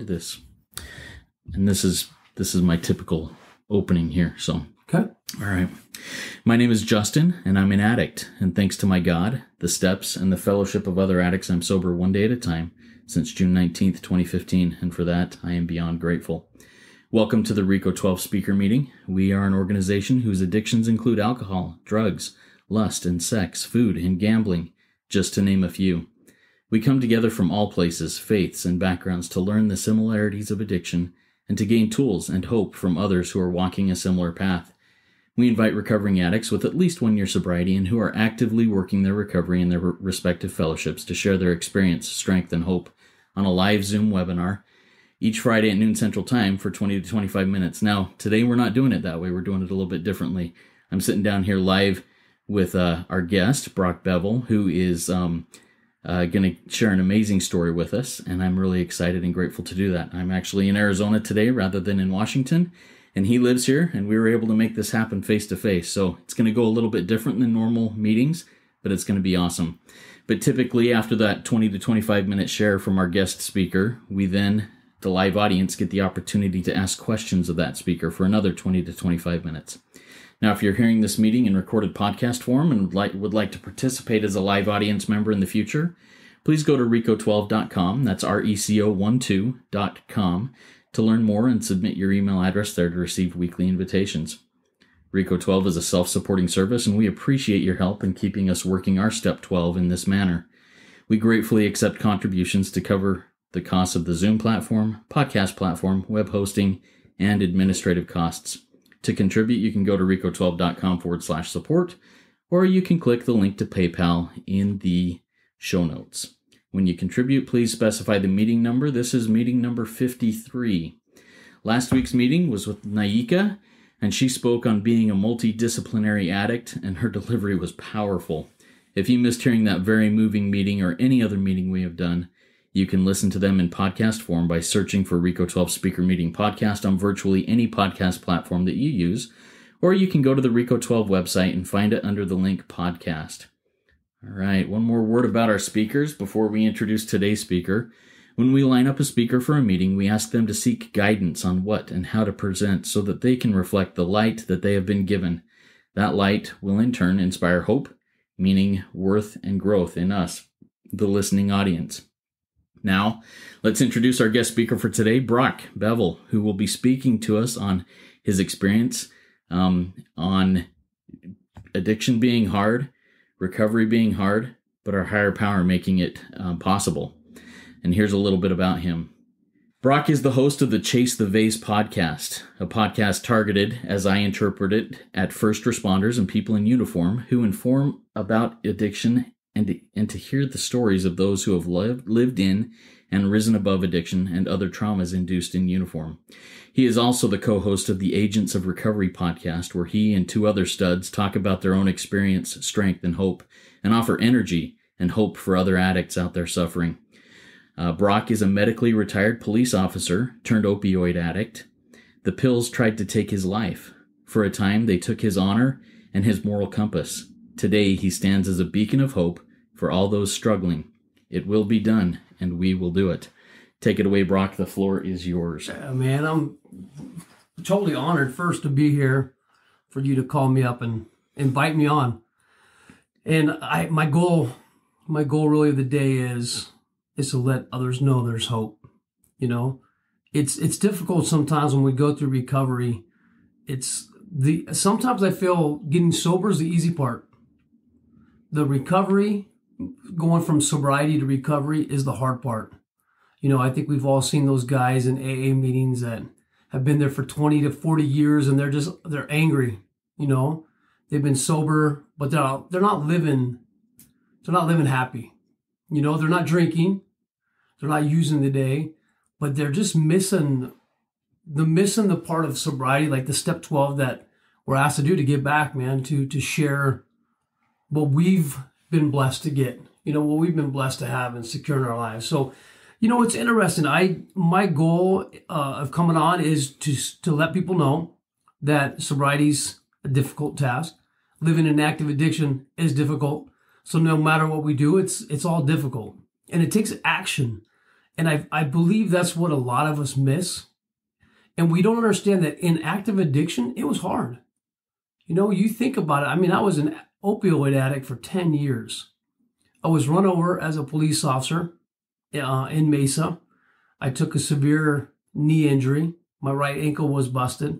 this. And this is my typical opening here. So, okay. All right. My name is Justin, and I'm an addict. And thanks to my God, the steps, and the fellowship of other addicts, I'm sober one day at a time since June 19th, 2015. And for that, I am beyond grateful. Welcome to the RECO12 speaker meeting. We are an organization whose addictions include alcohol, drugs, lust and sex, food, and gambling, just to name a few. We come together from all places, faiths, and backgrounds to learn the similarities of addiction and to gain tools and hope from others who are walking a similar path. We invite recovering addicts with at least 1 year sobriety and who are actively working their recovery in their respective fellowships to share their experience, strength, and hope on a live Zoom webinar each Friday at noon Central Time for 20 to 25 minutes. Now, today we're not doing it that way. We're doing it a little bit differently. I'm sitting down here live with our guest, Brock Bevell, who is going to share an amazing story with us, and I'm really excited and grateful to do that. I'm actually in Arizona today rather than in Washington, and he lives here, and we were able to make this happen face-to-face. So it's going to go a little bit different than normal meetings, but it's going to be awesome. But typically, after that 20 to 25-minute share from our guest speaker, we then, the live audience, get the opportunity to ask questions of that speaker for another 20 to 25 minutes. Now, if you're hearing this meeting in recorded podcast form and would like to participate as a live audience member in the future, please go to RECO12.com, that's RECO12.com, to learn more and submit your email address there to receive weekly invitations. RECO12 is a self-supporting service, and we appreciate your help in keeping us working our Step 12 in this manner. We gratefully accept contributions to cover the costs of the Zoom platform, podcast platform, web hosting, and administrative costs. To contribute, you can go to RECO12.com/support, or you can click the link to PayPal in the show notes. When you contribute, please specify the meeting number. This is meeting number 53. Last week's meeting was with Naika, and she spoke on being a multidisciplinary addict, and her delivery was powerful. If you missed hearing that very moving meeting or any other meeting we have done, you can listen to them in podcast form by searching for RECO12 Speaker Meeting Podcast on virtually any podcast platform that you use, or you can go to the RECO12 website and find it under the link podcast. All right, one more word about our speakers before we introduce today's speaker. When we line up a speaker for a meeting, we ask them to seek guidance on what and how to present so that they can reflect the light that they have been given. That light will in turn inspire hope, meaning, worth, and growth in us, the listening audience. Now, let's introduce our guest speaker for today, Brock Bevell, who will be speaking to us on his experience on addiction being hard, recovery being hard, but our higher power making it possible. And here's a little bit about him. Brock is the host of the Chase the Vase Podcast, a podcast targeted, as I interpret it, at first responders and people in uniform who inform about addiction and to hear the stories of those who have lived in and risen above addiction and other traumas induced in uniform. He is also the co-host of the Agents of Recovery podcast, where he and two other studs talk about their own experience, strength, and hope, and offer energy and hope for other addicts out there suffering. Brock is a medically retired police officer turned opioid addict. The pills tried to take his life. For a time, they took his honor and his moral compass. Today, he stands as a beacon of hope for all those struggling. It will be done, and we will do it. Take it away, Brock. The floor is yours. Man, I'm totally honored first to be here, for you to call me up and invite me on. And my goal really of the day is to let others know there's hope. You know, it's difficult sometimes when we go through recovery. Sometimes I feel getting sober is the easy part. The recovery, going from sobriety to recovery, is the hard part. You know, I think we've all seen those guys in AA meetings that have been there for 20 to 40 years, and they're angry. You know, they've been sober, but they're not living happy. You know, they're not drinking, they're not using the day, but they're just missing the part of sobriety, like the step 12 that we're asked to do, to give back, man, to share what we've been blessed to get, you know, what we've been blessed to have and secure in our lives. So, you know, it's interesting. My goal of coming on is to let people know that sobriety's a difficult task. Living in active addiction is difficult. So no matter what we do, it's all difficult. And it takes action. And I believe that's what a lot of us miss. And we don't understand that in active addiction, it was hard. You know, you think about it. I mean, I was an opioid addict for 10 years. I was run over as a police officer in Mesa. I took a severe knee injury. My right ankle was busted.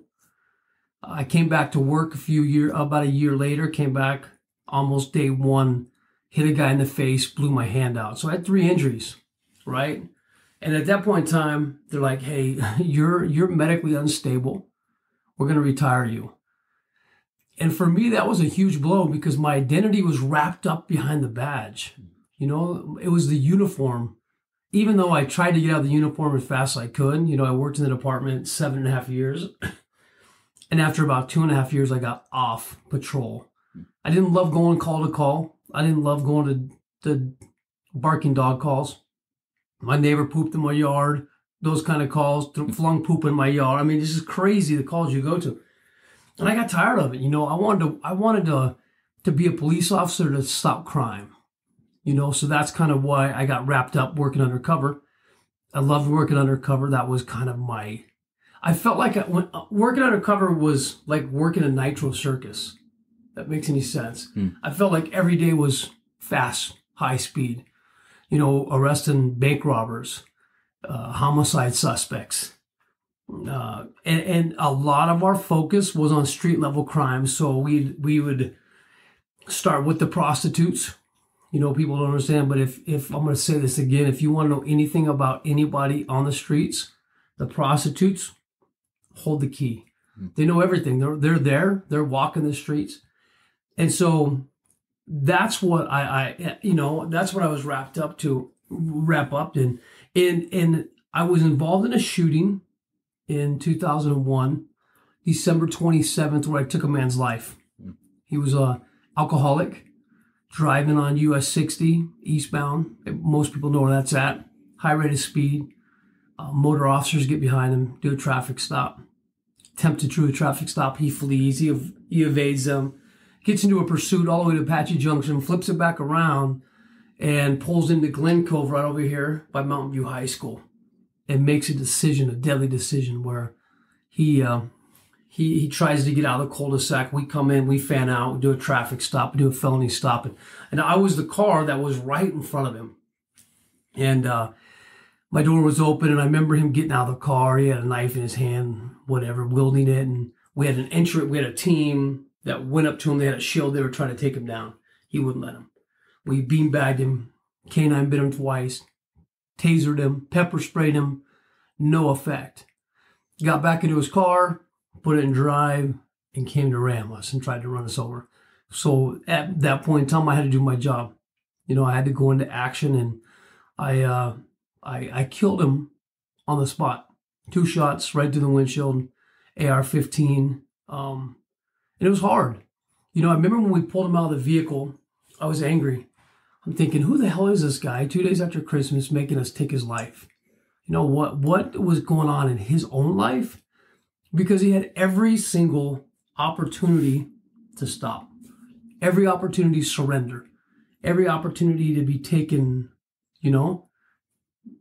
I came back to work about a year later, came back almost day one, hit a guy in the face, blew my hand out. So I had 3 injuries, right? And at that point in time, they're like, hey, you're medically unstable. We're going to retire you. And for me, that was a huge blow because my identity was wrapped up behind the badge. You know, it was the uniform. Even though I tried to get out of the uniform as fast as I could, you know, I worked in the department 7.5 years. And after about 2.5 years, I got off patrol. I didn't love going call to call. I didn't love going to barking dog calls. My neighbor pooped in my yard, those kind of calls, flung poop in my yard. I mean, this is crazy, the calls you go to. And I got tired of it. You know, I wanted to be a police officer to stop crime. You know, so that's kind of why I got wrapped up working undercover. I loved working undercover. That was kind of I felt like working undercover was like working a nitro circus. That makes any sense. I felt like every day was fast, high speed. You know, arresting bank robbers, homicide suspects. And a lot of our focus was on street level crime. So we would start with the prostitutes. You know, people don't understand, but if I'm going to say this again, if you want to know anything about anybody on the streets, the prostitutes hold the key. They know everything. They're there. They're walking the streets. And so that's what that's what I was wrapped up in. And I was involved in a shooting in 2001, December 27th, where I took a man's life. He was a alcoholic, driving on US 60 eastbound. Most people know where that's at. High rate of speed. Motor officers get behind him, do a traffic stop. Attempt to do a traffic stop. He flees. He evades them. Gets into a pursuit all the way to Apache Junction, flips it back around, and pulls into Glen Cove right over here by Mountain View High School, and makes a deadly decision where he tries to get out of the cul-de-sac. We come in, we fan out, we do a traffic stop, we do a felony stop, and I was the car that was right in front of him, and my door was open, and I remember him getting out of the car. He had a knife in his hand, whatever, wielding it, and we had a team that went up to him. They had a shield. They were trying to take him down. He wouldn't let him. We beanbagged him. Canine bit him twice. Tasered him. Pepper sprayed him. No effect. Got back into his car, put it in drive, and came to ram us and tried to run us over. So at that point in time, I had to do my job. You know, I had to go into action, and I killed him on the spot. 2 shots right through the windshield, AR-15. And it was hard. You know, I remember when we pulled him out of the vehicle, I was angry. I'm thinking, who the hell is this guy 2 days after Christmas making us take his life? You know, what was going on in his own life? Because he had every single opportunity to stop. Every opportunity to surrender. Every opportunity to be taken, you know,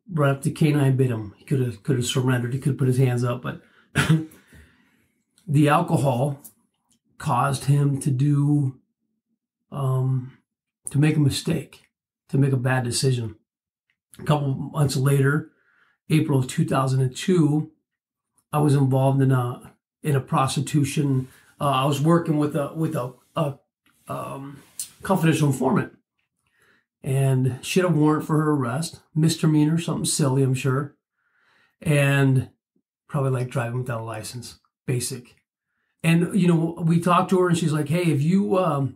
right up to canine bit him. He could have surrendered. He could have put his hands up. But the alcohol caused him to to make a mistake, to make a bad decision. A couple months later, April of 2002, I was involved in a prostitution. I was working with a confidential informant, and she had a warrant for her arrest, misdemeanor, something silly, I'm sure, and probably like driving without a license, basic. And, you know, we talked to her, and she's like, hey, if you'll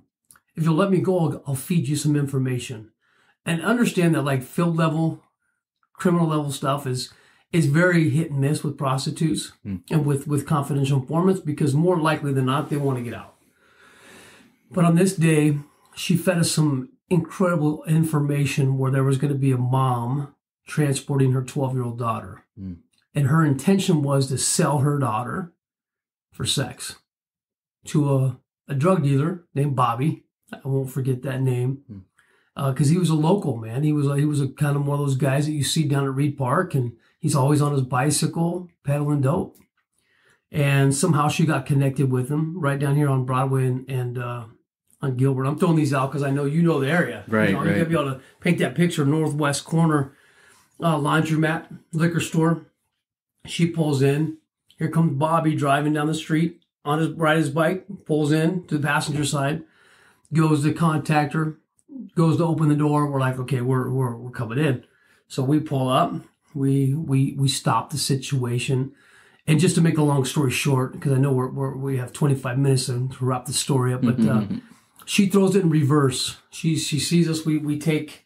let me go, I'll feed you some information. And understand that, like, field level, criminal level stuff is very hit and miss with prostitutes and with confidential informants, because more likely than not, they want to get out. But on this day, she fed us some incredible information where there was going to be a mom transporting her 12-year-old daughter. And her intention was to sell her daughter for sex to a drug dealer named Bobby. I won't forget that name. because he was a local, man. He was a kind of one of those guys that you see down at Reed Park, and he's always on his bicycle peddling dope. And somehow she got connected with him right down here on Broadway and on Gilbert. I'm throwing these out because I know you know the area. Right, you know, right. You got to be able to paint that picture. Northwest corner, laundromat, liquor store. She pulls in. Here comes Bobby driving down the street ride his bike, pulls in to the passenger side, goes to contact her, goes to open the door. We're like, okay, we're coming in. So we pull up, we stop the situation. And just to make a long story short, because I know we have 25 minutes to wrap the story up, but she throws it in reverse. She sees us. We take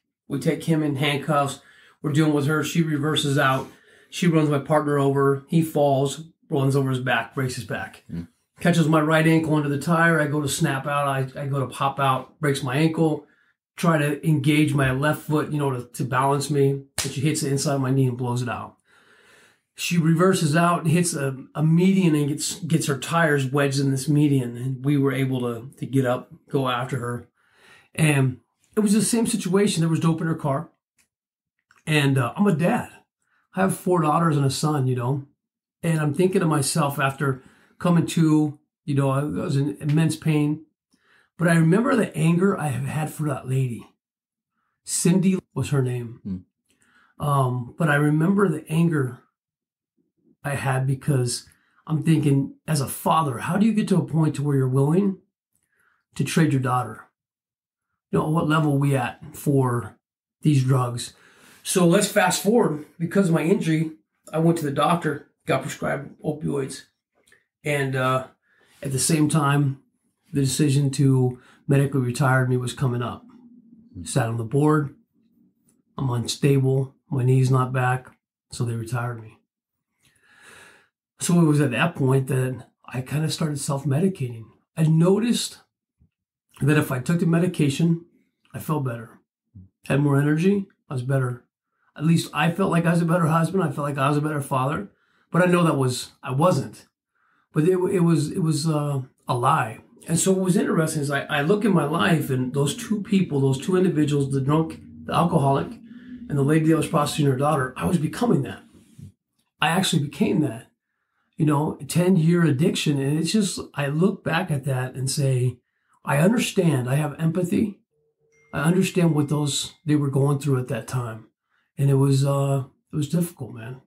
him in handcuffs. We're dealing with her. She reverses out. She runs my partner over. He falls, runs over his back, breaks his back. Catches my right ankle under the tire. I go to snap out. I go to pop out, breaks my ankle. Try to engage my left foot, to balance me. But she hits the inside of my knee and blows it out. She reverses out and hits a median and gets her tires wedged in this median. And we were able to get up, go after her. And it was the same situation. There was dope in her car. And I'm a dad. I have 4 daughters and a son, And I'm thinking to myself after coming to, I was in immense pain. But I remember the anger I have had for that lady. Cindy was her name. But I remember the anger I had because I'm thinking, as a father, how do you get to a point to where you're willing to trade your daughter? What level are we at for these drugs? So let's fast forward. Because of my injury, I went to the doctor, got prescribed opioids. And at the same time, the decision to medically retire me was coming up. Sat on the board. I'm unstable. My knee's not back. So they retired me. So it was at that point that I kind of started self-medicating. I noticed that if I took the medication, I felt better. Had more energy. I was better. At least I felt like I was a better husband. I felt like I was a better father. But I know I wasn't. But it was a lie. And so what was interesting is I look in my life and those two people, those two individuals, the drunk, the alcoholic, and the lady that was prostituting her daughter, I was becoming that. I actually became that. 10-year addiction. And it's just, I look back at that and say, I understand. I have empathy. I understand what they were going through at that time. And it was difficult, man.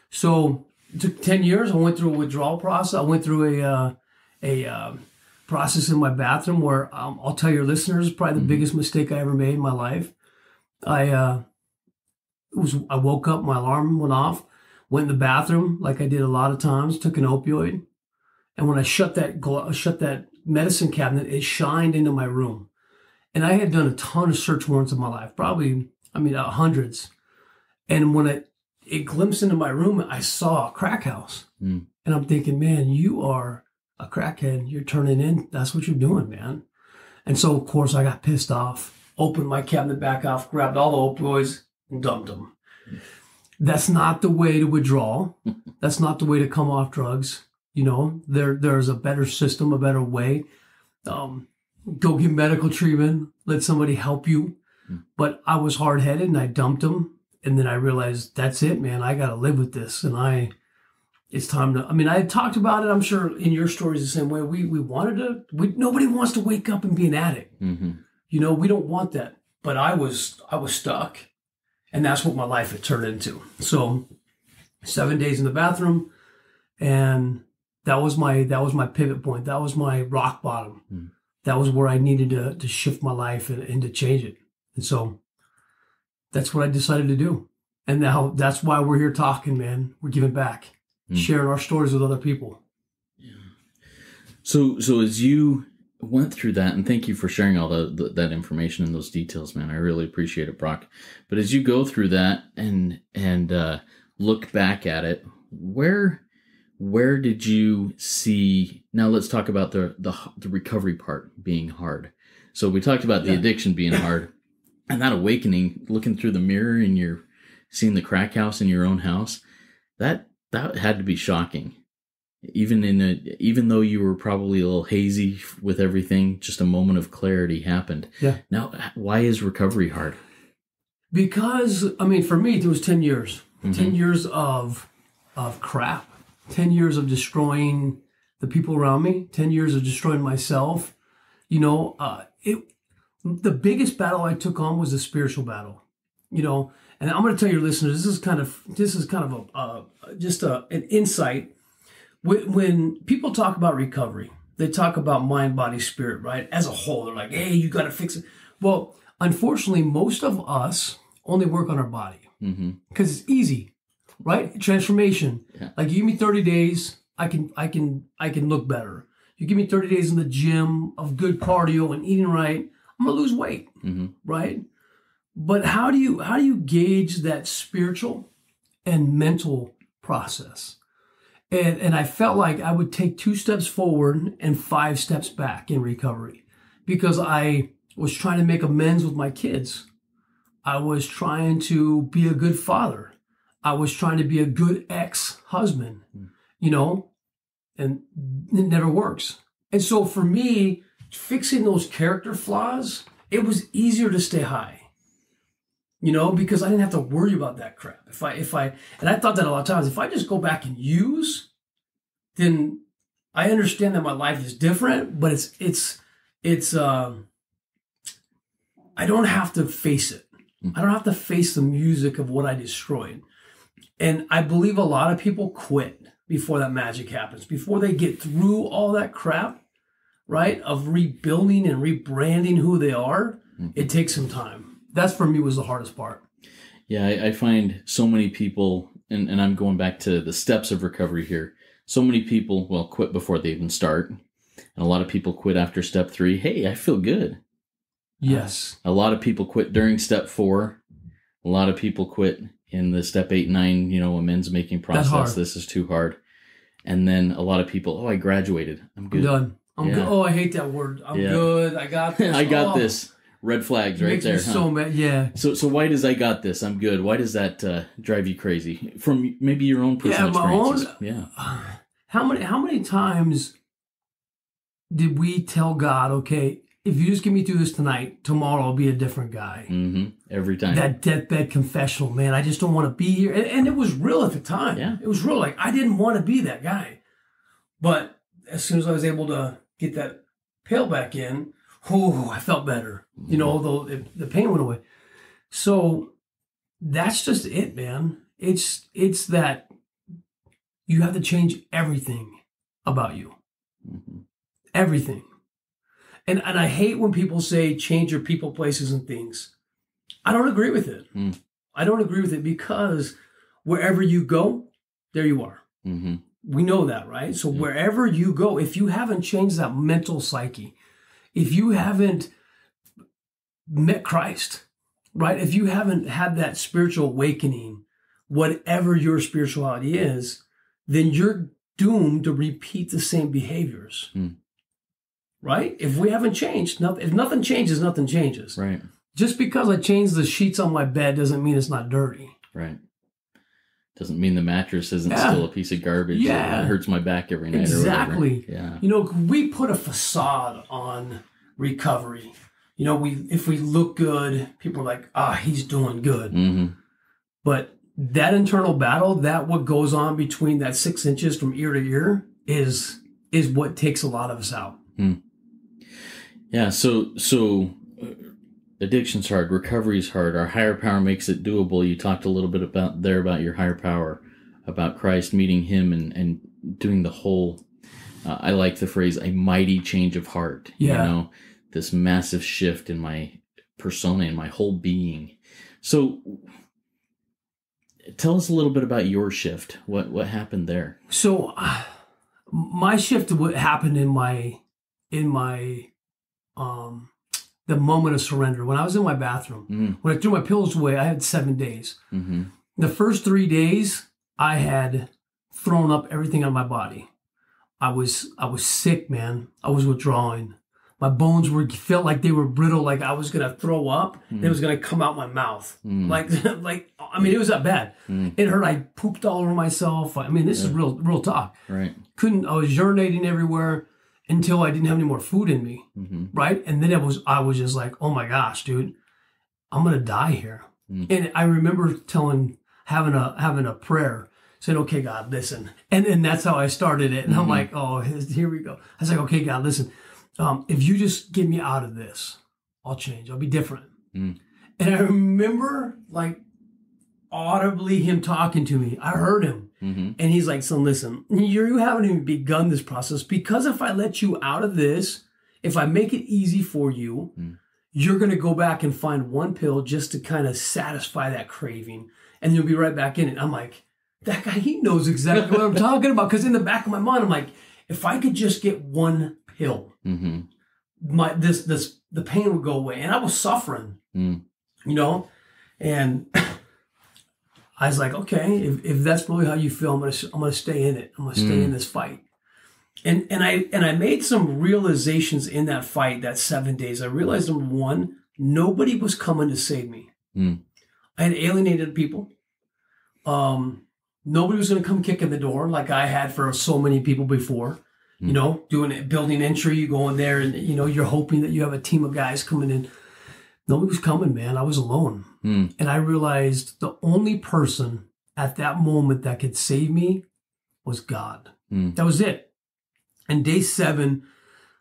So it took 10 years. I went through a withdrawal process. I went through a process in my bathroom where I'll tell your listeners, probably the biggest mistake I ever made in my life. I woke up, my alarm went off, went in the bathroom like I did a lot of times, took an opioid. And when I shut that medicine cabinet, it shined into my room. And I had done a ton of search warrants in my life, probably, hundreds. And when it glimpsed into my room, I saw a crack house. And I'm thinking, man, you are a crackhead. You're turning in. That's what you're doing, man. And so, of course, I got pissed off, opened my cabinet back off, grabbed all the opioids and dumped them. That's not the way to withdraw. That's not the way to come off drugs. There's a better system, a better way. Go get medical treatment. Let somebody help you. But I was hard-headed and I dumped them. And then I realized, that's it, man. I got to live with this. And it's time to, I had talked about it. I'm sure in your stories the same way. Nobody wants to wake up and be an addict. We don't want that. But I was stuck. And that's what my life had turned into. So 7 days in the bathroom. And that was my pivot point. That was my rock bottom. That was where I needed to shift my life and to change it. And so that's what I decided to do. And now that's why we're here talking, man. We're giving back, sharing our stories with other people. Yeah. So as you went through that, and thank you for sharing all that information and those details, man. I really appreciate it, Brock. But as you go through that and look back at it, where did you see? Now let's talk about the recovery part being hard. So we talked about the addiction being hard. And that awakening, looking through the mirror and you're seeing the crack house in your own house, that had to be shocking. even though you were probably a little hazy with everything, just a moment of clarity happened. Yeah. Now, why is recovery hard? Because, I mean, for me, it was 10 years. 10 years of crap. 10 years of destroying the people around me. 10 years of destroying myself. You know, the biggest battle I took on was a spiritual battle. You know, and I'm going to tell your listeners, this is kind of an insight. When people talk about recovery, they talk about mind, body, spirit, right? As a whole, they're like, hey, you got to fix it. Well, unfortunately, most of us only work on our body because it's easy, right? Transformation. Yeah. Like, you give me 30 days, I can look better. You give me 30 days in the gym of good cardio and eating right, I'm gonna lose weight, right? But how do you gauge that spiritual and mental process? And I felt like I would take 2 steps forward and 5 steps back in recovery because I was trying to make amends with my kids. I was trying to be a good father. I was trying to be a good ex-husband, you know, and it never works. And so for me, fixing those character flaws, it was easier to stay high. You know, because I didn't have to worry about that crap. If I, and I thought that a lot of times, if I just go back and use, then I understand that my life is different, but I don't have to face it. I don't have to face the music of what I destroyed. And I believe a lot of people quit before that magic happens, before they get through all that crap, right? Of rebuilding and rebranding who they are. It takes some time. That's for me was the hardest part. Yeah, I find so many people, and I'm going back to the steps of recovery here. So many people, well, quit before they even start. And a lot of people quit after step 3. Hey, I feel good. Yes. A lot of people quit during step 4. A lot of people quit in the step 8, 9, amends making process. This is too hard. And then a lot of people, I graduated. I'm good. I'm done. I'm good. Oh, I hate that word. I'm good. I got this. I got this. Red flags right there. So mad. Yeah. So why does I got this? I'm good. Why does that drive you crazy? From maybe your own personal experiences. How many times did we tell God, okay, if you just get me through this tonight, tomorrow I'll be a different guy. Every time. That deathbed confessional, man, I just don't want to be here. And it was real at the time. Yeah. It was real. Like, I didn't want to be that guy. But as soon as I was able to get that pill back in, I felt better. Although the pain went away. So that's just it, man. It's that you have to change everything about you. Everything. And I hate when people say change your people, places, and things. I don't agree with it. I don't agree with it because wherever you go, there you are. We know that, right? So wherever you go, if you haven't changed that mental psyche, if you haven't met Christ, right? If you haven't had that spiritual awakening, whatever your spirituality is, then you're doomed to repeat the same behaviors, right? If we haven't changed, if nothing changes, nothing changes. Right. Just because I changed the sheets on my bed doesn't mean it's not dirty. Right. Doesn't mean the mattress isn't still a piece of garbage. Yeah. It hurts my back every night. Exactly. Or whatever. Yeah. We put a facade on recovery. If we look good, people are like, he's doing good. But that internal battle, that what goes on between that 6 inches from ear to ear is what takes a lot of us out. Yeah. So addiction's hard. Recovery's hard. Our higher power makes it doable. You talked a little bit about your higher power, about Christ, meeting him and doing the whole, I like the phrase, a mighty change of heart. Yeah. This massive shift in my persona and my whole being. So tell us a little bit about your shift. What happened there? So my shift happened in the moment of surrender. When I was in my bathroom, when I threw my pills away, I had 7 days. The first 3 days, I had thrown up everything on my body. I was sick, man. I was withdrawing. My bones felt like they were brittle, like I was gonna throw up. And it was gonna come out my mouth. Like I mean, it was that bad. It hurt. I pooped all over myself. I mean, this is real talk. Right. I was urinating everywhere until I didn't have any more food in me. Right. And then I was just like, oh my gosh, dude, I'm gonna die here. And I remember having a prayer, saying, okay, God, listen. And that's how I started it. And I'm like, oh, here we go. I was like, okay, God, listen. If you just get me out of this, I'll change. I'll be different. And I remember like audibly him talking to me. I heard him. And he's like, so listen, you haven't even begun this process, because if I let you out of this, if I make it easy for you, you're going to go back and find one pill just to kind of satisfy that craving. And you'll be right back in it. I'm like, that guy, he knows exactly what I'm talking about. Because in the back of my mind, I'm like, if I could just get one pill, the pain would go away. And I was suffering, you know, and I was like, okay, if that's really how you feel, I'm gonna stay in it. I'm gonna stay in this fight. And I made some realizations in that fight, that 7 days. I realized, number one, nobody was coming to save me. I had alienated people. Nobody was going to come kick in the door like I had for so many people before. You know, building entry, you go in there and, you know, you're hoping that you have a team of guys coming in. Nobody was coming, man. I was alone. And I realized the only person at that moment that could save me was God. That was it. And day 7,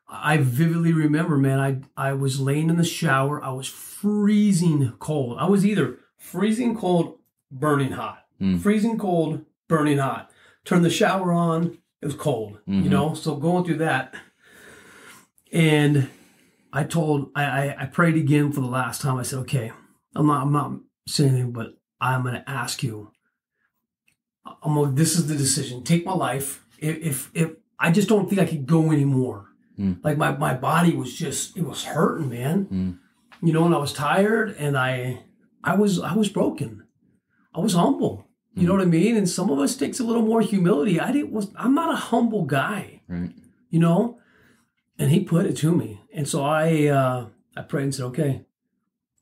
I vividly remember, man, I was laying in the shower. I was freezing cold. I was either freezing cold, burning hot. Freezing cold, burning hot. Turn the shower on, it was cold, you know? So going through that. And I prayed again for the last time. I said, okay, I'm not saying anything, but I'm going to ask you. This is the decision. Take my life. If I just don't think I could go anymore. Like my body was just, it was hurting, man. You know, and I was tired, and I was broken. I was humble. You know what I mean? And some of us takes a little more humility. I'm not a humble guy. Right. You know? And he put it to me. And so I prayed and said, okay,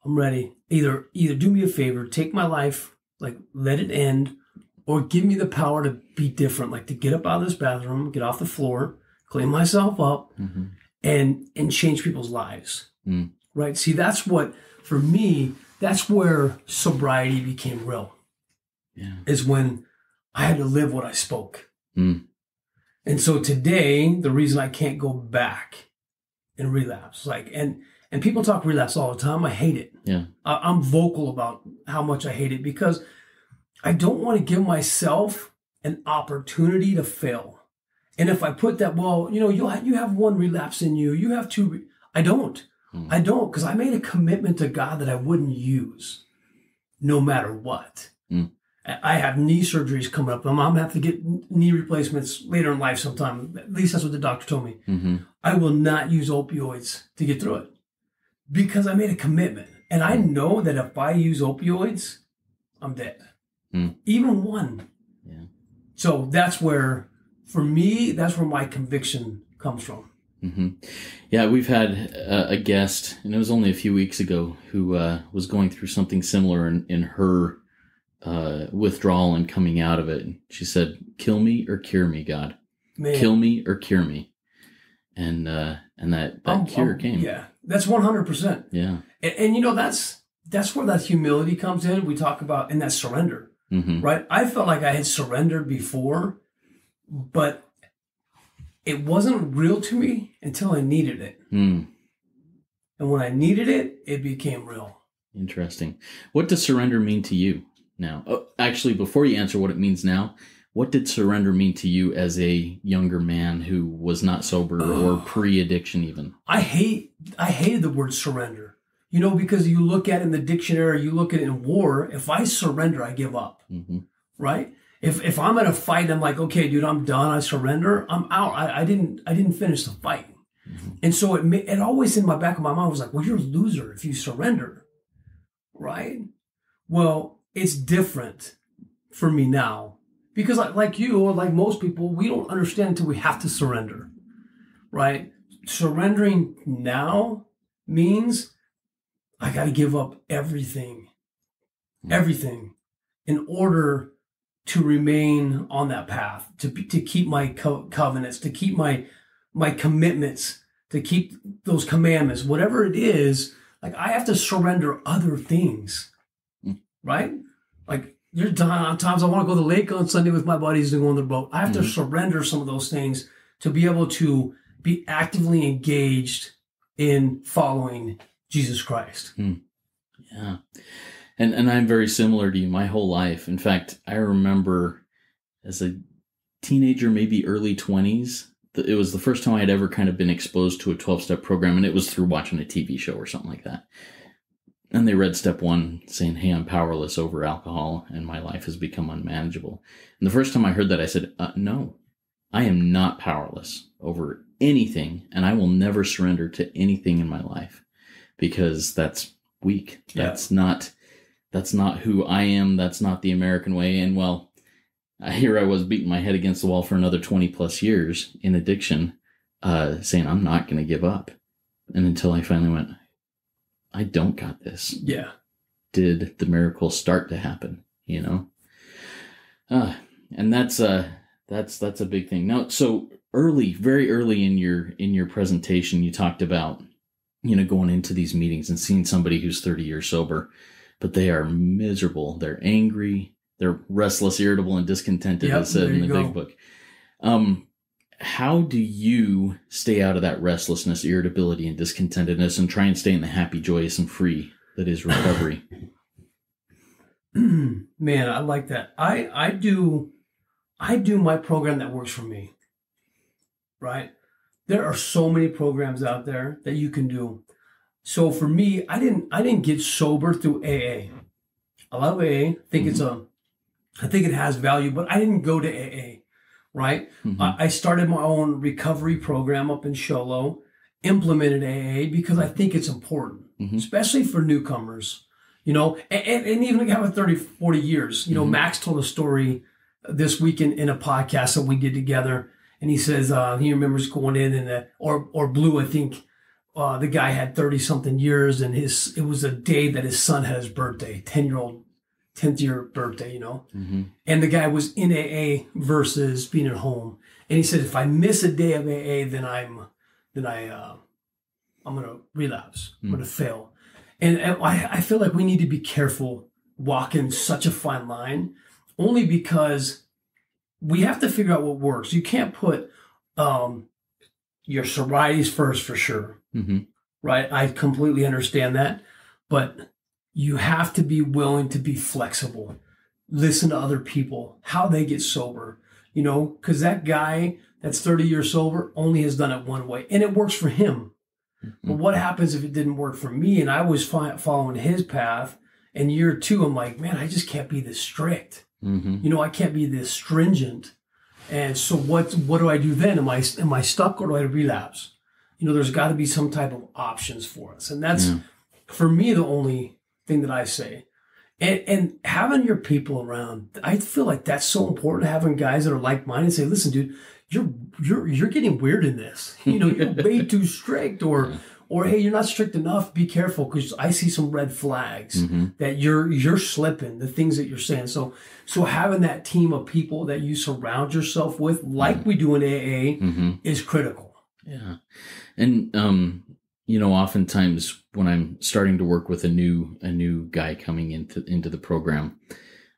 I'm ready. Either do me a favor, take my life, like let it end, or give me the power to be different, like to get up out of this bathroom, get off the floor, clean myself up, and change people's lives. Right? See, that's what, for me, that's where sobriety became real. Is when I had to live what I spoke. And so today, the reason I can't go back and relapse, like, and people talk relapse all the time. I hate it. I'm vocal about how much I hate it, because I don't want to give myself an opportunity to fail. And if I put that, well, you know, you have one relapse in you, you have two. I don't, because I made a commitment to God that I wouldn't use no matter what. I have knee surgeries coming up. I'm going to have to get knee replacements later in life sometime. At least that's what the doctor told me. I will not use opioids to get through it, because I made a commitment. And I know that if I use opioids, I'm dead. Even one. So that's where, for me, that's where my conviction comes from. Yeah, we've had a guest, and it was only a few weeks ago, who was going through something similar in her withdrawal and coming out of it. She said, kill me or cure me, God. Man. Kill me or cure me. And that cure came. Yeah, that's 100%. Yeah. And you know, that's where that humility comes in. We talk about, and that surrender, right? I felt like I had surrendered before, but it wasn't real to me until I needed it. And when I needed it, it became real. Interesting. What does surrender mean to you now? Oh, actually, before you answer what it means now, what did surrender mean to you as a younger man who was not sober or pre-addiction even? I hated the word surrender. You know, because you look at it in the dictionary, you look at it in war, if I surrender, I give up. Right? If I'm in a fight, I'm like, okay, dude, I'm done. I surrender. I'm out. I didn't finish the fight. And so it always in my back of my mind was like, well, you're a loser if you surrender. Right? Well, it's different for me now, because like you or like most people, we don't understand until we have to surrender. Right? surrendering now means I got to give up everything in order to remain on that path, to keep my covenants, to keep my commitments, to keep those commandments, whatever it is. Like, I have to surrender other things, right? Like, there's times I want to go to the lake on Sunday with my buddies and go on the boat. I have to surrender some of those things to be able to be actively engaged in following Jesus Christ. Yeah. And I'm very similar to you my whole life. In fact, I remember as a teenager, maybe early 20s, it was the first time I had ever kind of been exposed to a 12-step program, and it was through watching a TV show or something like that. And they read step 1 saying, hey, I'm powerless over alcohol and my life has become unmanageable. And the first time I heard that, I said, no, I am not powerless over anything, and I will never surrender to anything in my life, because that's weak. Yeah. That's not who I am. That's not the American way. And well, here I was beating my head against the wall for another 20 plus years in addiction, saying I'm not going to give up. And until I finally went, I don't got this. Yeah. Did the miracle start to happen? And that's a big thing. Now, so very early in your presentation, you talked about, going into these meetings and seeing somebody who's 30 years sober, but they are miserable. They're angry. They're restless, irritable, and discontented, as said in the big book. How do you stay out of that restlessness, irritability, and discontentedness and try and stay in the happy, joyous, and free that is recovery? Man, I like that. I do my program that works for me, right? There are so many programs out there that you can do. So for me, I didn't get sober through AA. I love AA. I think it has value, but I didn't go to AA, right? I started my own recovery program up in Show Low, implemented AA because I think it's important, especially for newcomers, and even a guy with 30, 40 years. Max told a story this week in a podcast that we did together, and he says he remembers going in or Blue, I think, the guy had 30 something years, and it was a day that his son had his birthday, 10th year birthday, and the guy was in AA versus being at home. And he said, if I miss a day of AA, then I'm going to relapse. I'm going to fail. And I feel like we need to be careful walking such a fine line, only because we have to figure out what works. You can't put your sobrieties first, for sure. Right? I completely understand that. But you have to be willing to be flexible. Listen to other people, how they get sober, because that guy that's 30 years sober only has done it one way, and it works for him. But what happens if it didn't work for me and I was following his path, and year 2, I'm like, man, I just can't be this strict. I can't be this stringent. And so what do I do then? Am I stuck, or do I relapse? There's got to be some type of options for us. And that's, for me, the only thing that I say. And having your people around, I feel like that's so important, having guys that are like-minded, say, listen, dude, you're getting weird in this. You're way too strict, or hey, you're not strict enough. Be careful, because I see some red flags that you're slipping, the things that you're saying. So having that team of people that you surround yourself with, like we do in AA, is critical. Yeah. And oftentimes when I'm starting to work with a new guy coming into the program,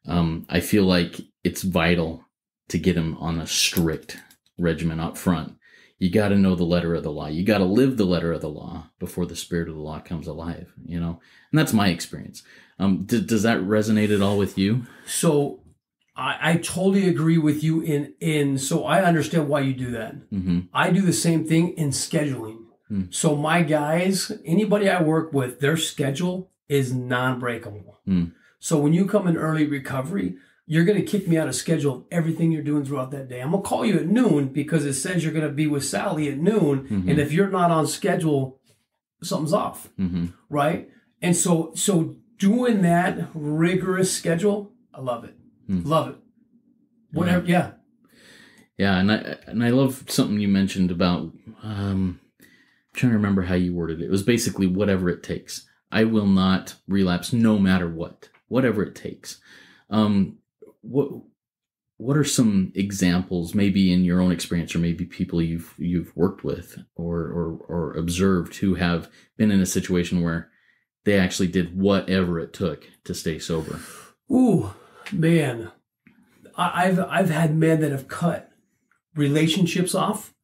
I feel like it's vital to get him on a strict regimen up front. You got to know the letter of the law. You got to live the letter of the law before the spirit of the law comes alive, and that's my experience. Does that resonate at all with you? So I totally agree with you so I understand why you do that. I do the same thing in scheduling. So my guys, anybody I work with, their schedule is non-breakable. So when you come in early recovery, you're going to kick me out of schedule of everything you're doing throughout that day. I'm going to call you at noon because it says you're going to be with Sally at noon. And if you're not on schedule, something's off. Right? And so doing that rigorous schedule, I love it. Love it. Whatever. Yeah. Yeah. And I love something you mentioned about, trying to remember how you worded it. It was basically whatever it takes. I will not relapse no matter what, whatever it takes. What are some examples, maybe in your own experience, or maybe people you've worked with or observed who have been in a situation where they actually did whatever it took to stay sober? Ooh, man, I've had men that have cut relationships off.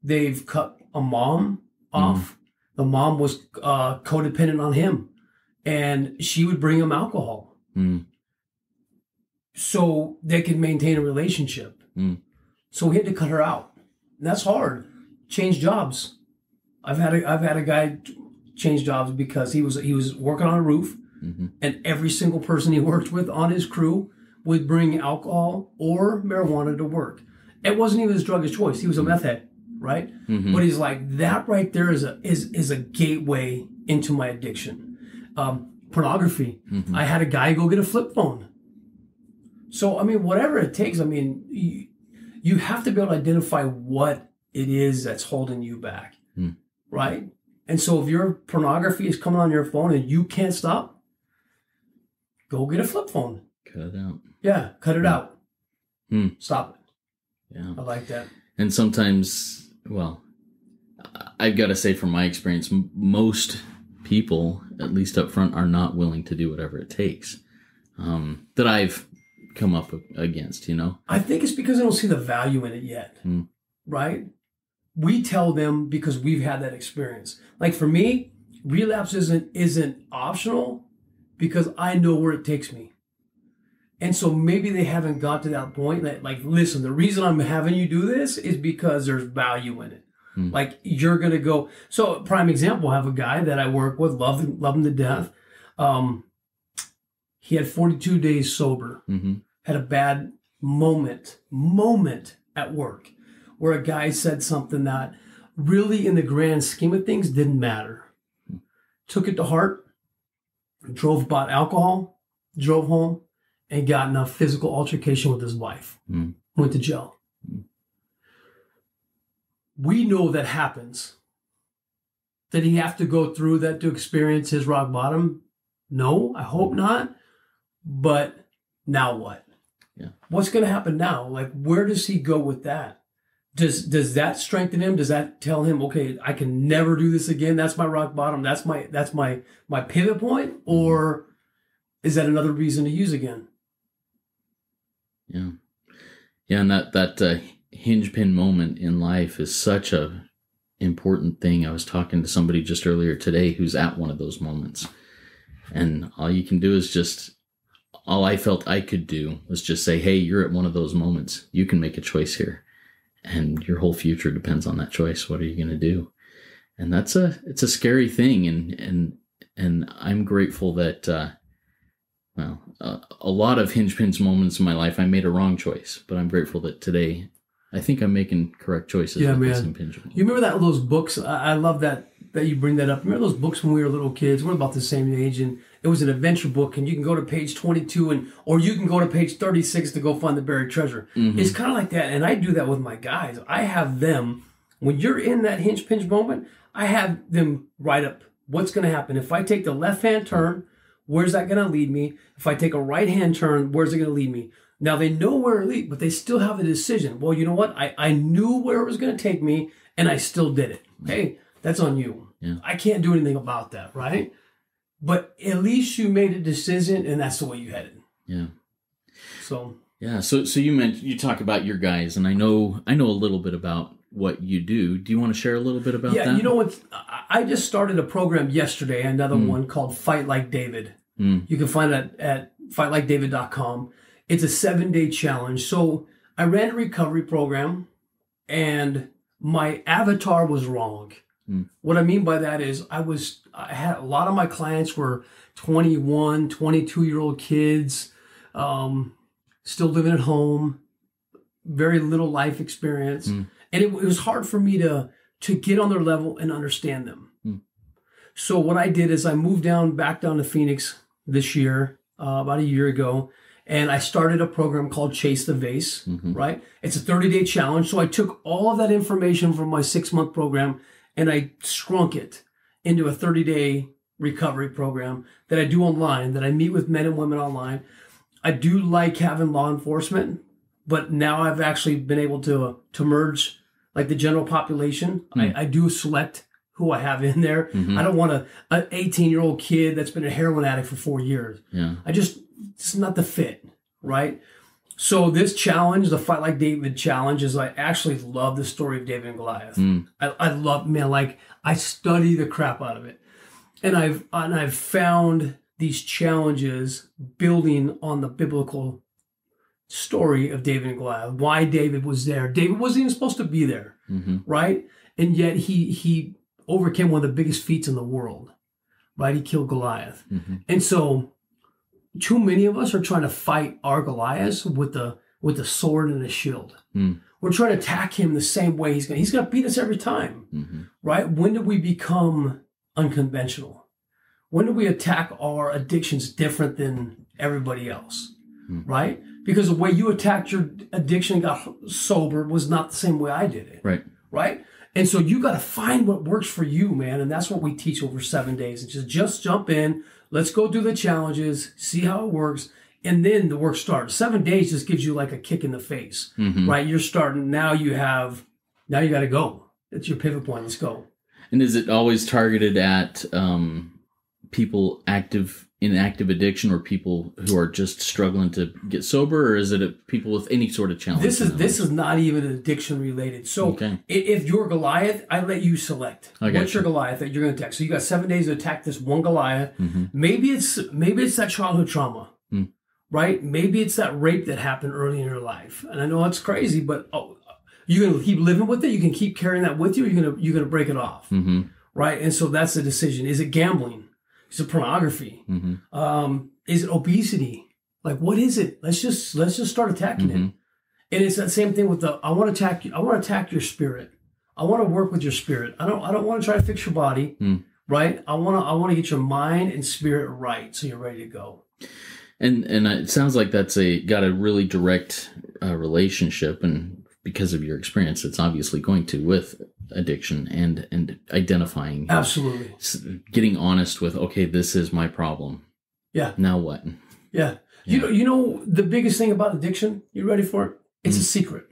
They've cut a mom off. The mom was codependent on him, and she would bring him alcohol so they could maintain a relationship. So he had to cut her out. And that's hard. Change jobs. I've had a guy change jobs because he was working on a roof, and every single person he worked with on his crew would bring alcohol or marijuana to work. It wasn't even his drug of choice. He was a meth head, right? But he's like, that right there is a gateway into my addiction. Pornography. I had a guy go get a flip phone. So, I mean, whatever it takes, I mean, you have to be able to identify what it is that's holding you back, right? And so if your pornography is coming on your phone and you can't stop, go get a flip phone. Cut it out. Yeah, cut it out. Stop it. Yeah. I like that. And sometimes, well, I've got to say from my experience, most people, at least up front, are not willing to do whatever it takes that I've come up against, I think it's because they don't see the value in it yet, right? We tell them because we've had that experience. Like for me, relapse isn't optional because I know where it takes me. And so maybe they haven't got to that point that, like, listen, the reason I'm having you do this is because there's value in it. Like, you're going to go. So, prime example, I have a guy that I work with, love him to death. He had 42 days sober, had a bad moment at work where a guy said something that really, in the grand scheme of things, didn't matter. Took it to heart, bought alcohol, drove home, and got in a physical altercation with his wife. Went to jail. We know that happens. Did he have to go through that to experience his rock bottom? No, I hope not. But now what? Yeah. What's going to happen now? Like, where does he go with that? Does that strengthen him? Does that tell him, okay, I can never do this again? That's my rock bottom. That's my pivot point? Or is that another reason to use again? Yeah. Yeah, and that hinge pin moment in life is such a important thing. I was talking to somebody just earlier today who's at one of those moments. And all you can do is all I felt I could do was just say, hey, you're at one of those moments. You can make a choice here. And your whole future depends on that choice. What are you going to do? And it's a scary thing. And I'm grateful that, a lot of hinge pins moments in my life, I made a wrong choice, but I'm grateful that today I think I'm making correct choices. Yeah, with man. this impingement. You remember those books? I love that you bring that up. Remember those books when we were little kids? We're about the same age, and it was an adventure book, and you can go to page 22 or you can go to page 36 to go find the buried treasure. It's kind of like that, and I do that with my guys. I have them, when you're in that hinge pinch moment, I have them write up what's going to happen. If I take the left-hand turn, where's that going to lead me? If I take a right-hand turn, where's it going to lead me? Now, they know where it leads, but they still have a decision. Well, you know what? I knew where it was going to take me, and I still did it. Hey, that's on you. Yeah. I can't do anything about that, right? But at least you made a decision, and that's the way you headed. Yeah. So. Yeah. So you talk about your guys, and I know a little bit about what you do. Do you want to share a little bit about that? Yeah, you know what? I just started a program yesterday, another one called Fight Like David. You can find it at fightlikedavid.com. It's a 7-day challenge. So I ran a recovery program, and my avatar was wrong. What I mean by that is I had a lot of my clients were 21, 22-year-old kids, still living at home, very little life experience. And it was hard for me to get on their level and understand them. So what I did is I moved back down to Phoenix this year, about a year ago, and I started a program called Chase the Vase, right? It's a 30-day challenge. So I took all of that information from my 6-month program and I shrunk it into a 30-day recovery program that I do online, that I meet with men and women online. I do like having law enforcement, but now I've actually been able to merge like the general population. I do select who I have in there. I don't want an 18-year-old kid that's been a heroin addict for 4 years. Yeah. It's not the fit, right? So this challenge, the Fight Like David challenge, is I actually love the story of David and Goliath. I love, man, like I study the crap out of it. And I've found these challenges building on the biblical story of David and Goliath, why David was there. David wasn't even supposed to be there, right? And yet he overcame one of the biggest feats in the world, right? He killed Goliath. And so too many of us are trying to fight our Goliaths with the sword and the shield. We're trying to attack him the same way he's going to beat us every time, right? When did we become unconventional? When do we attack our addictions different than everybody else, right? Because the way you attacked your addiction and got sober was not the same way I did it, right? And so you got to find what works for you, man. And that's what we teach over 7 days. It's just jump in. Let's go do the challenges, see how it works, and then the work starts. 7 days just gives you like a kick in the face, right? You're starting, now you got to go. It's your pivot point. Let's go. And is it always targeted at people in active addiction or people who are just struggling to get sober, or is it at people with any sort of challenge? This is not even addiction related. So if you're Goliath, I let you select what's your Goliath that you're going to attack. So you got 7 days to attack this one Goliath. Maybe it's that childhood trauma, right? Maybe it's that rape that happened early in your life. And I know that's crazy, but you're going to keep living with it. You can keep carrying that with you. Or you're going to break it off, right? And so that's the decision. Is it gambling? Is it pornography? Is it obesity? Like, what is it? Let's just start attacking it. And it's that same thing with I want to attack you. I want to attack your spirit. I want to work with your spirit. I don't want to try to fix your body, right? I want to get your mind and spirit right so you're ready to go. And it sounds like that's got a really direct relationship, and because of your experience, it's obviously going to with addiction and identifying. Absolutely. Getting honest with, okay, this is my problem. Yeah. Now what? Yeah. You know the biggest thing about addiction, you ready for it? It's a secret.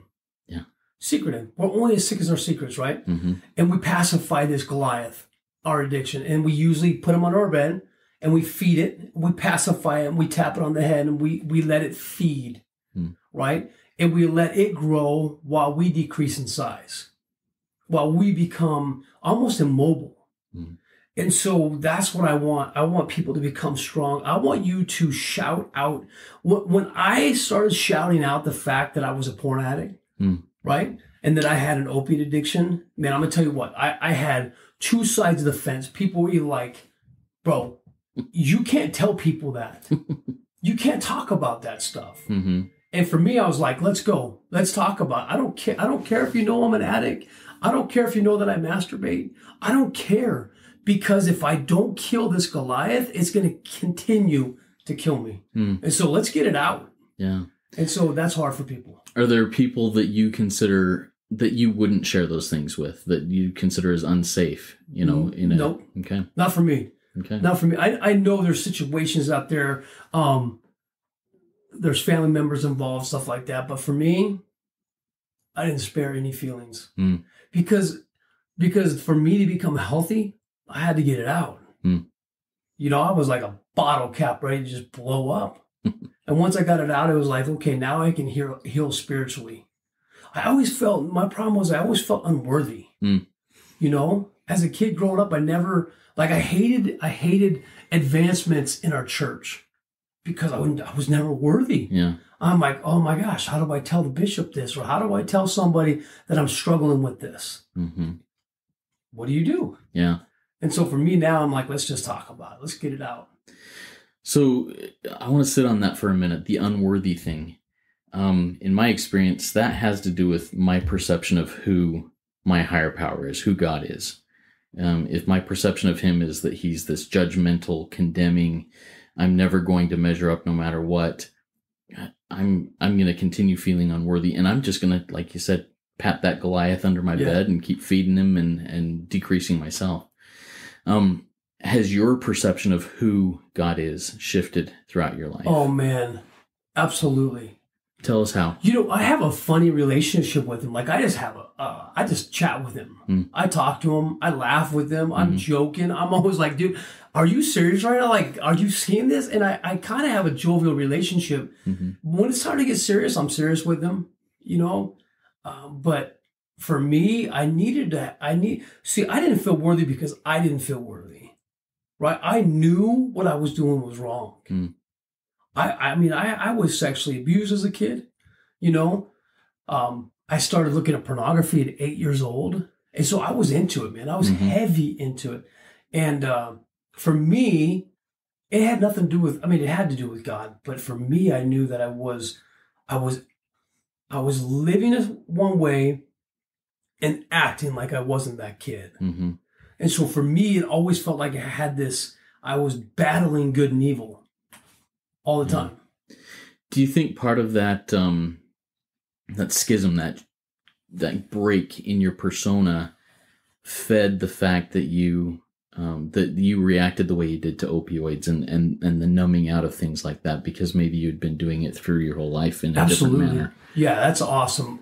Yeah. Secret. We're only as sick as our secrets, right? And we pacify this Goliath, our addiction, and we usually put him on our bed and we feed it, we pacify it, and we tap it on the head, and we let it feed, right? And we let it grow while we decrease in size, while we become almost immobile. And so that's what I want. I want people to become strong. I want you to shout out. When I started shouting out the fact that I was a porn addict, right? And that I had an opiate addiction, man, I'm going to tell you what, I had two sides of the fence. People were like, bro, you can't tell people that. You can't talk about that stuff. And for me, I was like, let's go. Let's talk about it. I don't care. I don't care if you know I'm an addict. I don't care if you know that I masturbate. I don't care. Because if I don't kill this Goliath, it's going to continue to kill me. And so let's get it out. Yeah. And so that's hard for people. Are there people that you consider that you wouldn't share those things with, that you consider as unsafe, Nope. Okay. Not for me. Okay. Not for me. I know there's situations out there, there's family members involved, stuff like that. But for me, I didn't spare any feelings. Because for me to become healthy, I had to get it out. I was like a bottle cap ready to just blow up. And once I got it out, it was like, okay, now I can heal spiritually. My problem was I always felt unworthy. As a kid growing up, I hated advancements in our church because I was never worthy. Yeah. I'm like, oh my gosh, how do I tell the bishop this? Or how do I tell somebody that I'm struggling with this? What do you do? Yeah. And so for me now, I'm like, let's just talk about it. Let's get it out. So I want to sit on that for a minute, the unworthy thing. In my experience, that has to do with my perception of who my higher power is, who God is. If my perception of him is that he's this judgmental, condemning, I'm never going to measure up no matter what, I'm going to continue feeling unworthy. And I'm just going to, like you said, pat that Goliath under my bed and keep feeding him and decreasing myself. Has your perception of who God is shifted throughout your life? Oh, man. Absolutely. Tell us how. I have a funny relationship with him. Like, I just chat with him. I talk to him. I laugh with him. I'm joking. I'm always like, dude, are you serious right now? Like, are you seeing this? And I kind of have a jovial relationship. When it's time to get serious, I'm serious with him, but for me, I didn't feel worthy because I didn't feel worthy, right? I knew what I was doing was wrong. I was sexually abused as a kid, I started looking at pornography at 8 years old. And so I was into it, man. I was heavy into it. And for me, it had nothing to do with, it had to do with God. But for me, I knew that I was living one way and acting like I wasn't that kid. And so for me, it always felt like I was battling good and evil all the time. Do you think part of that that schism, that break in your persona, fed the fact that you reacted the way you did to opioids and the numbing out of things like that, because maybe you'd been doing it through your whole life in a different manner? Yeah, that's awesome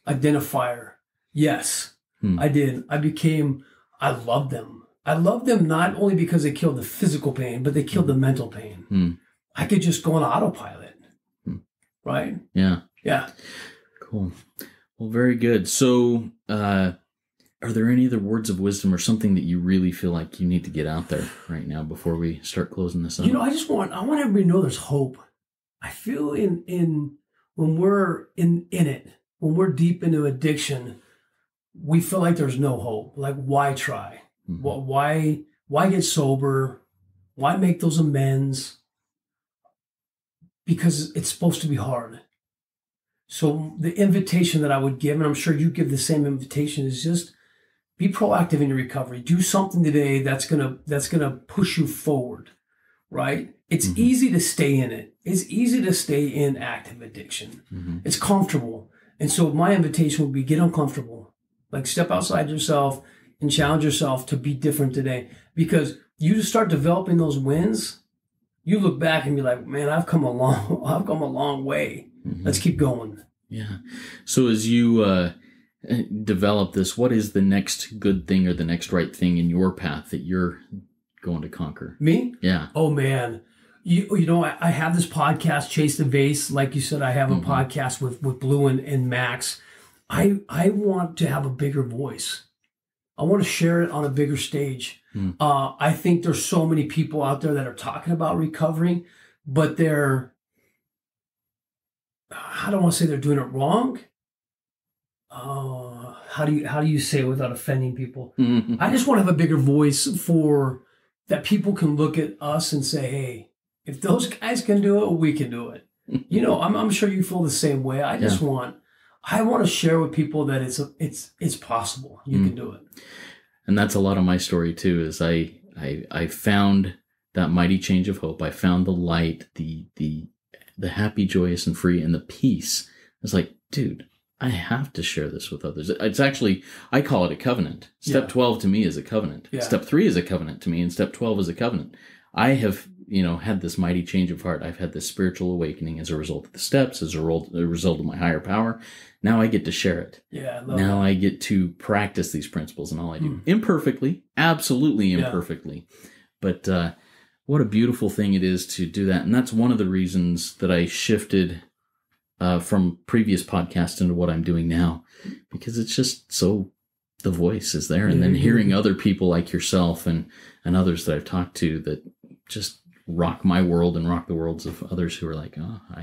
identifier. Yes, I did. I loved them. I loved them not only because they killed the physical pain, but they killed the mental pain. I could just go on autopilot. Right? Yeah. Yeah. Cool. Well, very good. So, are there any other words of wisdom or something that you really feel like you need to get out there right now before we start closing this up? I want everybody to know there's hope. I feel in when we're in it, when we're deep into addiction, we feel like there's no hope. Like, why try? Why get sober? Why make those amends? Because it's supposed to be hard. So the invitation that I would give, and I'm sure you give the same invitation, is just be proactive in your recovery. Do something today that's gonna push you forward, right? It's easy to stay in it. It's easy to stay in active addiction. It's comfortable. And so my invitation would be get uncomfortable. Like, step outside yourself and challenge yourself to be different today. Because you start developing those wins, you look back and be like, man, I've come a long way. Let's keep going. Yeah. So as you develop this, what is the next good thing or the next right thing in your path that you're going to conquer? Me? Yeah. Oh, man. I have this podcast, Chase the Vase. Like you said, I have a podcast with Blue and Max. I want to have a bigger voice. I want to share it on a bigger stage. I think there's so many people out there that are talking about recovery, but I don't want to say they're doing it wrong. How do you say it without offending people? I just want to have a bigger voice for that people can look at us and say, hey, if those guys can do it, we can do it. I'm sure you feel the same way. I want to share with people that it's possible. You can do it. And that's a lot of my story too, is I found that mighty change of hope. I found the light, the happy, joyous, and free, and the peace. It's like, dude, I have to share this with others. It's actually, I call it a covenant. Step 12 to me is a covenant. Yeah. Step 3 is a covenant to me, and step 12 is a covenant. I have, had this mighty change of heart. I've had this spiritual awakening as a result of the steps, as a result of my higher power. Now I get to share it. Yeah, I love now that. I get to practice these principles in all I do. Imperfectly, absolutely imperfectly. But what a beautiful thing it is to do that. And that's one of the reasons that I shifted from previous podcasts into what I'm doing now, because it's just so, the voice is there. And then hearing other people like yourself and others that I've talked to that just rock my world and rock the worlds of others who are like,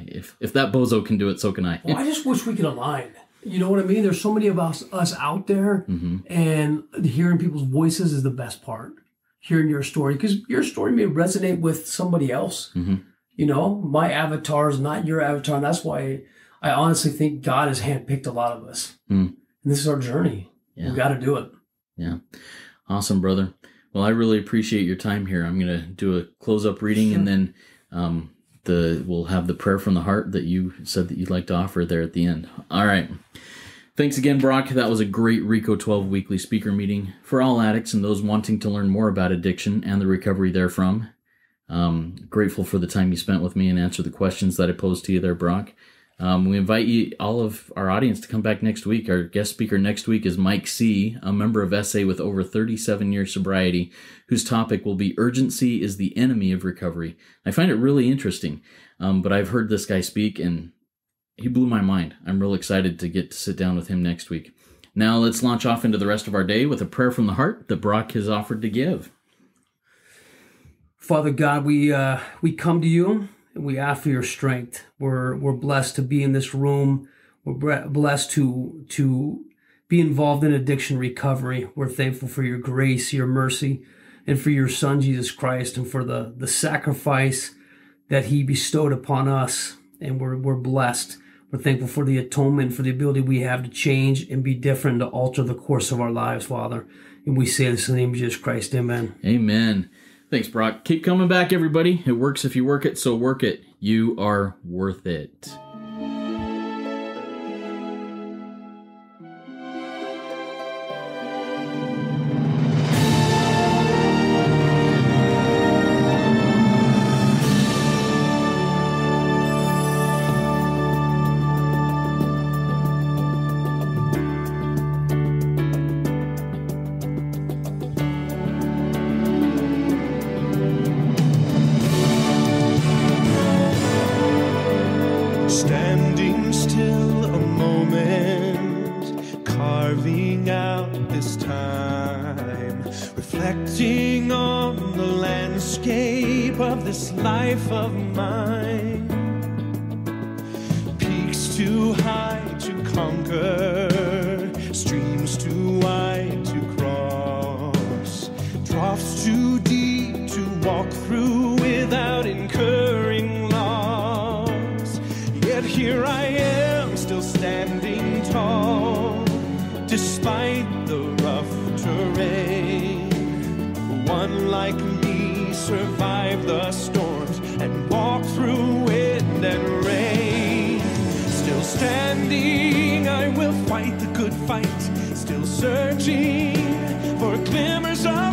if that bozo can do it, so can I. Well, I just wish we could align. You know what I mean? There's so many of us out there, and hearing people's voices is the best part. Hearing your story, because your story may resonate with somebody else. My avatar is not your avatar, and that's why I honestly think God has handpicked a lot of us. And this is our journey. We've got to do it. Yeah. Awesome, brother. Well, I really appreciate your time here. I'm going to do a close-up reading and then we'll have the prayer from the heart that you said that you'd like to offer there at the end. All right. Thanks again, Brock. That was a great RECO12 weekly speaker meeting for all addicts and those wanting to learn more about addiction and the recovery therefrom. Grateful for the time you spent with me and answer the questions that I posed to you there, Brock. We invite you, all of our audience, to come back next week. Our guest speaker next week is Mike C., a member of SA with over 37 years sobriety, whose topic will be Urgency is the Enemy of Recovery. I find it really interesting, but I've heard this guy speak, and he blew my mind. I'm real excited to get to sit down with him next week. Now let's launch off into the rest of our day with a prayer from the heart that Brock has offered to give. Father God, we come to you. We ask for your strength. We're blessed to be in this room. We're blessed to be involved in addiction recovery. We're thankful for your grace, your mercy, and for your Son, Jesus Christ, and for the sacrifice that he bestowed upon us. And we're blessed. We're thankful for the atonement, for the ability we have to change and be different, to alter the course of our lives, Father. And we say this in the name of Jesus Christ. Amen. Amen. Thanks, Brock. Keep coming back, everybody. It works if you work it, so work it. You are worth it. Standing still a moment, carving out this time, reflecting on the landscape of this life of mine. Peaks too high to conquer, streams too wide to cross, troughs too deep to walk through without incurring loss. Yet here I am, still standing tall, despite the rough terrain. One like me survived the storms and walked through wind and rain. Still standing, I will fight the good fight, still searching for glimmers of